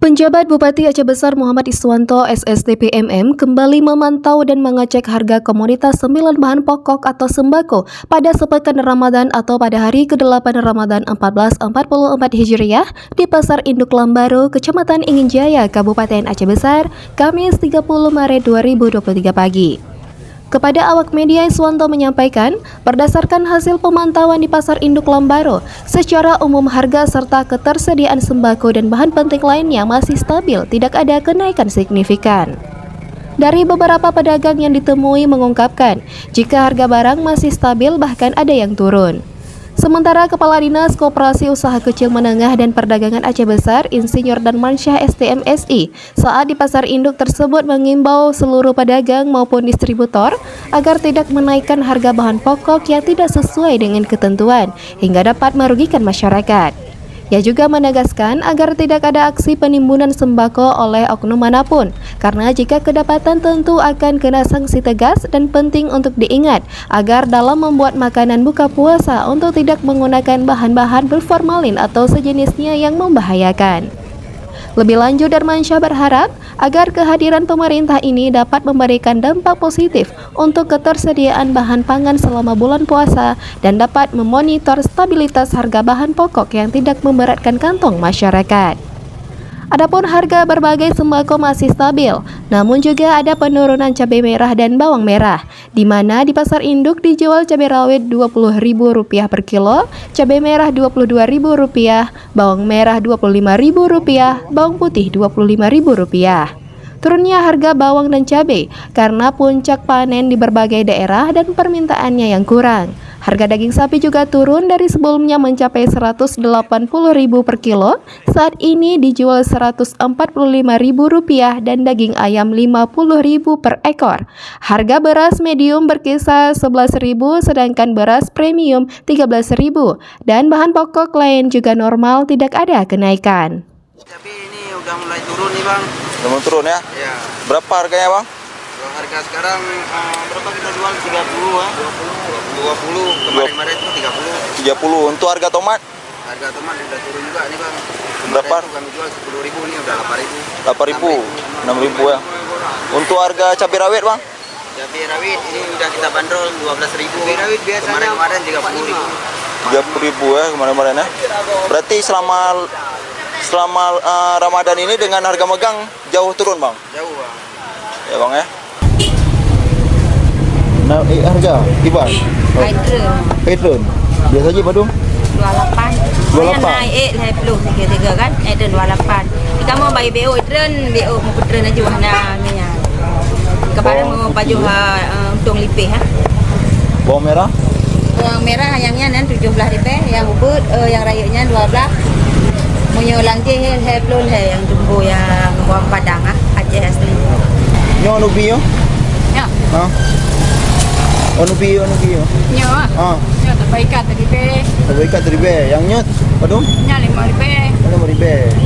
Penjabat Bupati Aceh Besar Muhammad Iswanto SSDPMM kembali memantau dan mengecek harga komoditas 9 bahan pokok atau sembako pada sepekan Ramadan atau pada hari ke-8 Ramadan 1444 Hijriah di Pasar Induk Lambaro, Kecamatan Inginjaya, Kabupaten Aceh Besar, Kamis 30 Maret 2023 pagi. Kepada awak media, Iswanto menyampaikan, berdasarkan hasil pemantauan di Pasar Induk Lambaro, secara umum harga serta ketersediaan sembako dan bahan penting lainnya masih stabil, tidak ada kenaikan signifikan. Dari beberapa pedagang yang ditemui mengungkapkan, jika harga barang masih stabil bahkan ada yang turun. Sementara Kepala Dinas Koperasi Usaha Kecil Menengah dan Perdagangan Aceh Besar, Insinyur Darmansyah STMSI, saat di Pasar Induk tersebut mengimbau seluruh pedagang maupun distributor agar tidak menaikkan harga bahan pokok yang tidak sesuai dengan ketentuan hingga dapat merugikan masyarakat. Ia juga menegaskan agar tidak ada aksi penimbunan sembako oleh oknum manapun, karena jika kedapatan tentu akan kena sanksi tegas dan penting untuk diingat agar dalam membuat makanan buka puasa untuk tidak menggunakan bahan-bahan berformalin atau sejenisnya yang membahayakan. Lebih lanjut, Darmansyah berharap agar kehadiran pemerintah ini dapat memberikan dampak positif untuk ketersediaan bahan pangan selama bulan puasa dan dapat memonitor stabilitas harga bahan pokok yang tidak memberatkan kantong masyarakat. Adapun harga berbagai sembako masih stabil, namun juga ada penurunan cabai merah dan bawang merah, di mana di Pasar Induk dijual cabai rawit Rp20.000 per kilo, cabai merah Rp22.000, bawang merah Rp25.000, bawang putih Rp25.000. Turunnya harga bawang dan cabai karena puncak panen di berbagai daerah dan permintaannya yang kurang. Harga daging sapi juga turun dari sebelumnya mencapai Rp180.000 per kilo, saat ini dijual Rp145.000 dan daging ayam Rp50.000 per ekor. Harga beras medium berkisar Rp11.000 sedangkan beras premium Rp13.000 dan bahan pokok lain juga normal, tidak ada kenaikan. Tapi ini udah mulai turun nih Bang. Udah mau turun ya? Ya. Berapa harganya Bang? Harga sekarang berapa kita jual? 30 ya? 20. Kemarin-kemarin itu 30. 30. Untuk harga tomat? Harga tomat udah turun juga nih Bang. Berapa? Itu kami jual 10.000, ini udah 8.000. 6.000 ya. Untuk harga cabai rawit Bang? Cabai rawit ini udah kita bandrol 12.000. Cabai rawit biasanya kemarin 30.000. 30.000 ya kemarin-kemarin ya. Berarti selama Ramadan ini dengan harga megang jauh turun Bang? Jauh Bang. Ya Bang ya. Nah, harga Iban? Hydron. Biasa aja Badung? 28. Naik 23 kan? Hydron 28. Jika mau bagi BO Hydron mau Hydron aja warna minyak. Kemarin mau baju untung lipih ha. Bawang merah? Bawang merah yang 17 yang ubud yang rayunya 12. Punya langji belum yang jumbo yang bawang Padang Aceh asli. Nyo nubi yo? Ya. Ha? Nubi yo. Nyo. Nyo terbaikan tadi be. Terbaikan tadi be. Yang nyut? Badung? Nya 5.000. 5.000.